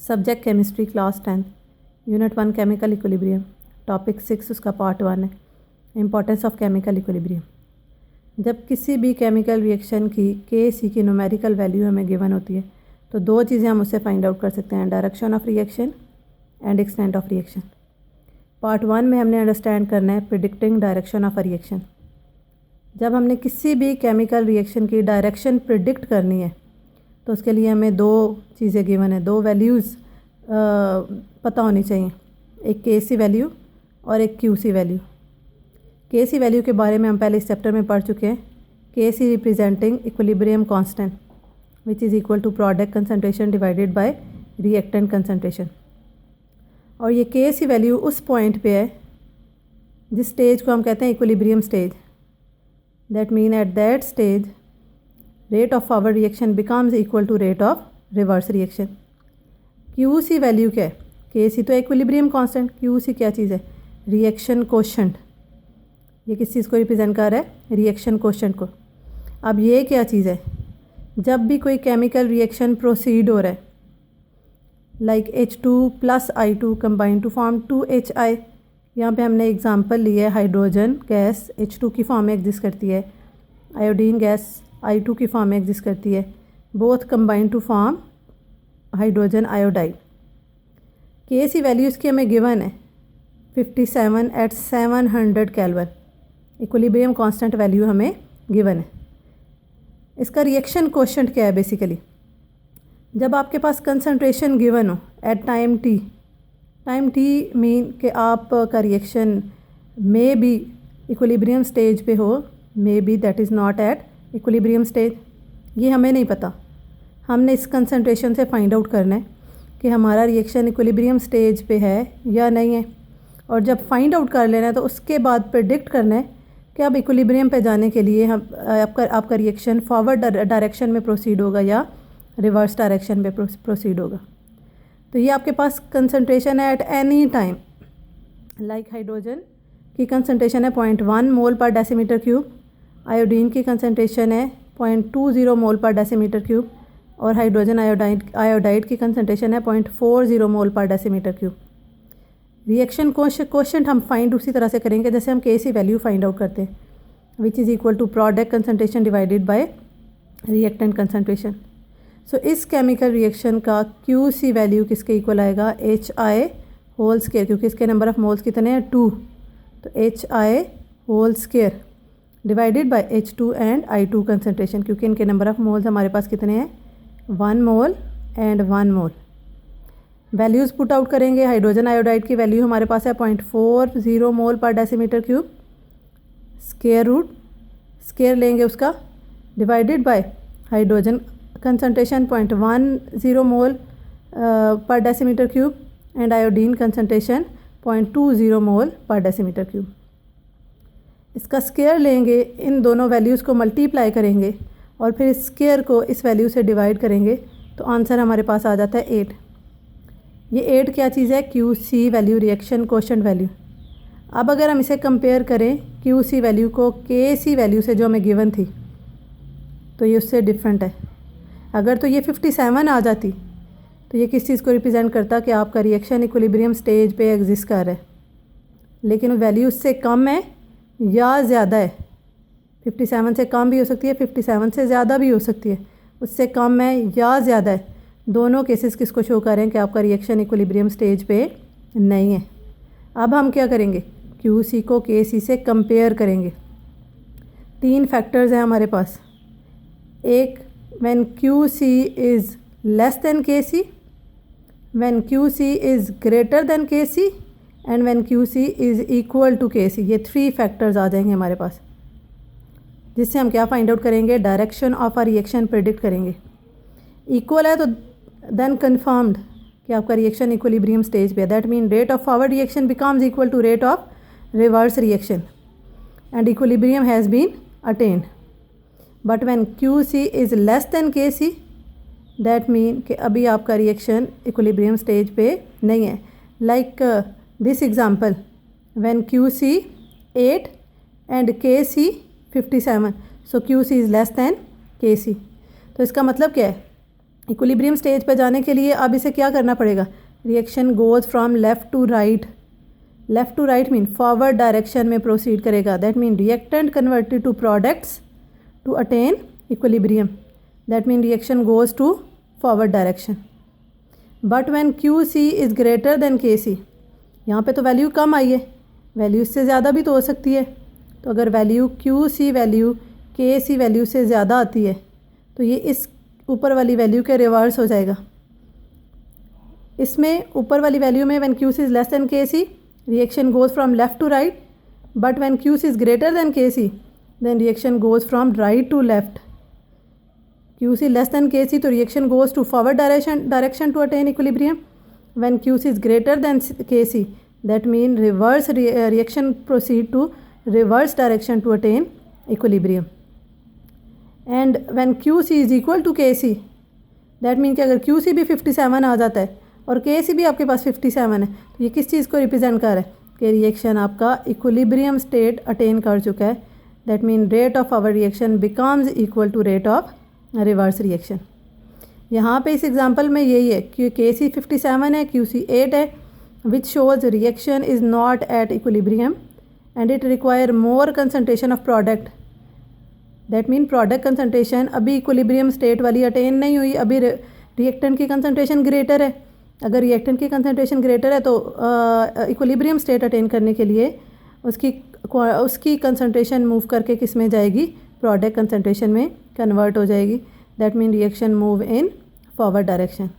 Subject chemistry class 10 unit 1 chemical equilibrium topic 6 उसका part 1 है importance of chemical equilibrium. जब किसी भी केमिकल रिएक्शन की Kc की न्यूमेरिकल वैल्यू हमें गिवन होती है तो दो चीज़ें हम उससे फाइंड आउट कर सकते हैं, direction of reaction and extent of reaction. Part 1 में हमने अंडरस्टैंड करना है predicting direction of a reaction. जब हमने किसी भी केमिकल रिएक्शन की डायरेक्शन प्रिडिक्ट करनी है तो उसके लिए हमें दो चीज़ें गिवन है, दो वैल्यूज़ पता होनी चाहिए, एक Kc वैल्यू और एक Qc वैल्यू। Kc वैल्यू के बारे में हम पहले इस चैप्टर में पढ़ चुके हैं। Kc representing equilibrium constant which is equal to product concentration divided by reactant concentration. और ये Kc वैल्यू उस पॉइंट पे है जिस स्टेज को हम कहते हैं equilibrium stage. That mean at that stage rate of forward reaction becomes equal to rate of reverse reaction। Qc value क्या है? Kc तो इक्विलिब्रियम कांस्टेंट, Qc क्या चीज़ है? Reaction quotient. ये किस चीज़ को रिप्रेजेंट कर रहा है? रिएक्शन कोशेंट को। अब ये क्या चीज़ है? जब भी कोई केमिकल रिएक्शन प्रोसीड हो रहा है like H2 + I2 combine to form 2HI। यहाँ पे हमने एग्जांपल लिया है, हाइड्रोजन गैस H2 की फॉर्म में एग्जिस्ट करती है, आयोडीन गैस I2 की फॉर्म में एग्जिस्ट करती है, both combine to form hydrogen iodide. Kc value इसकी हमें गिवन है 57 at 700 kelvin. Equilibrium constant value हमें गिवन है। इसका रिएक्शन कोशेंट क्या है? बेसिकली जब आपके पास कंसंट्रेशन गिवन हो एट टाइम t मीन कि आपका reaction may be equilibrium stage पे हो, may be that is not at equilibrium stage, ये हमें नहीं पता। हमने इस कंसंट्रेशन से फाइंड आउट करना है कि हमारा रिएक्शन इक्विलिब्रियम स्टेज पे है या नहीं है। और जब फाइंड आउट कर लेना है तो उसके बाद प्रेडिक्ट करना है कि अब इक्विलिब्रियम पे जाने के लिए हम आपका रिएक्शन फॉरवर्ड डायरेक्शन में प्रोसीड होगा या रिवर्स डायरेक्शन में प्रोसीड होगा। तो ये आपके पास कंसंट्रेशन है at any time. Like hydrogen की कंसंट्रेशन है 0.1 मोल पर डेसीमीटर क्यूब, आयोडीन की कंसंट्रेशन है 0.20 मोल पर डेसीमीटर क्यूब और हाइड्रोजन आयोडाइड की कंसंट्रेशन है 0.40 मोल पर डेसीमीटर क्यूब। रिएक्शन कोशेंट हम फाइंड उसी तरह से करेंगे जैसे हम Kc वैल्यू फाइंड आउट करते हैं, which is equal to product concentration divided by reactant concentration. So इस केमिकल रिएक्शन का Qc वैल्यू किसके इक्वल आएगा? HI होल स्केयर, क्योंकि इसके नंबर ऑफ मोल्स कितने हैं? 2, तो HI whole square divided by H2 and I2 concentration, क्योंकि इनके नंबर ऑफ मोल्स हमारे पास कितने हैं? 1 mole and 1 mole. Values put out करेंगे। हाइड्रोजन आयोडाइड की वैल्यू हमारे पास है 0.40 मोल पर decimetre cube, square root square लेंगे उसका, divided by hydrogen concentration 0.10 mole पर decimetre cube and iodine concentration 0.20 mole पर डेसीमीटर क्यूब। इसका स्केयर लेंगे, इन दोनों वैल्यूज़ को मल्टीप्लाई करेंगे और फिर इस स्केयर को इस वैल्यू से डिवाइड करेंगे तो आंसर हमारे पास आ जाता है 8। ये 8 क्या चीज़ है? Qc value, reaction quotient value. अब अगर हम इसे कंपेयर करें Qc वैल्यू को Kc वैल्यू से जो हमें गिवन थी तो ये उससे डिफरेंट है। अगर तो ये 57 आ जाती तो ये किस चीज़ को रिप्रेजेंट करता कि आपका रिएक्शन इक्विलिब्रियम स्टेज पे एग्जिस्ट कर रहा है, लेकिन वैल्यू उससे कम है या ज़्यादा है। 57 से कम भी हो सकती है, 57 से ज़्यादा भी हो सकती है, उससे कम है या ज़्यादा है। दोनों केसेस किसको शो कर रहे हैं कि आपका रिएक्शन इक्विलिब्रियम स्टेज पे नहीं है। अब हम क्या करेंगे? Qc को Kc से कंपेयर करेंगे। 3 फैक्टर्स हैं हमारे पास। एक, when Qc is less than Kc, when Qc is greater than Kc and when Qc is equal to Kc। ये 3 फैक्टर्स आ जाएंगे हमारे पास, जिससे हम क्या फाइंड आउट करेंगे? Direction of a reaction predict करेंगे। इक्वल है तो देन कन्फर्म्ड कि आपका रिएक्शन इक्विलिब्रियम स्टेज पे है। That mean rate of forward reaction becomes equal to rate of reverse reaction and equilibrium has been attained. But when Qc is less than Kc, that mean कि अभी आपका reaction equilibrium stage पे नहीं है। Like this example, when Qc 8 and Kc 57, so Qc is less than Kc। तो इसका मतलब क्या है? इक्विलिब्रियम स्टेज पर जाने के लिए अब इसे क्या करना पड़ेगा, reaction goes from left to right, left to right mean forward direction में प्रोसीड करेगा, that mean reactant converted to products to attain equilibrium, that mean reaction goes to forward direction. But when QC is greater than KC, यहाँ पे तो value कम आई है, value इससे ज़्यादा भी तो हो सकती है, तो अगर value QC value KC value से ज़्यादा आती है तो ये इस ऊपर वाली वैल्यू के रिवर्स हो जाएगा। इसमें ऊपर वाली वैल्यू में when QC is less than KC reaction goes from left to right, but when QC is greater than KC then reaction goes from right to left. QC less than KC तो reaction goes to forward direction to attain equilibrium. When QC is greater than KC, that mean reverse reaction proceed to reverse direction to attain equilibrium. And when QC is equal to KC, that mean कि अगर QC भी 57 आ जाता है और KC भी आपके पास 57 है तो ये किस चीज़ को रिप्रेजेंट कर रहा है कि रिएक्शन आपका इक्विलिब्रियम स्टेट अटेन कर चुका है, that mean rate of our reaction becomes equal to rate of reverse reaction. यहाँ पे इस एग्जांपल में यही है कि KC 57 है, QC 8 है, which shows reaction is not at equilibrium and it require more concentration of product, that mean product concentration अभी इक्विलिब्रियम स्टेट वाली अटेन नहीं हुई, अभी रिएक्टेंट की कंसनट्रेशन ग्रेटर है। अगर रिएक्टेंट की कंसनट्रेशन ग्रेटर है तो इक्विलिब्रियम स्टेट अटेन करने के लिए उसकी कंसनट्रेशन मूव करके किस में जाएगी, प्रोडक्ट कंसनट्रेशन में कन्वर्ट हो जाएगी, that mean reaction move in forward direction.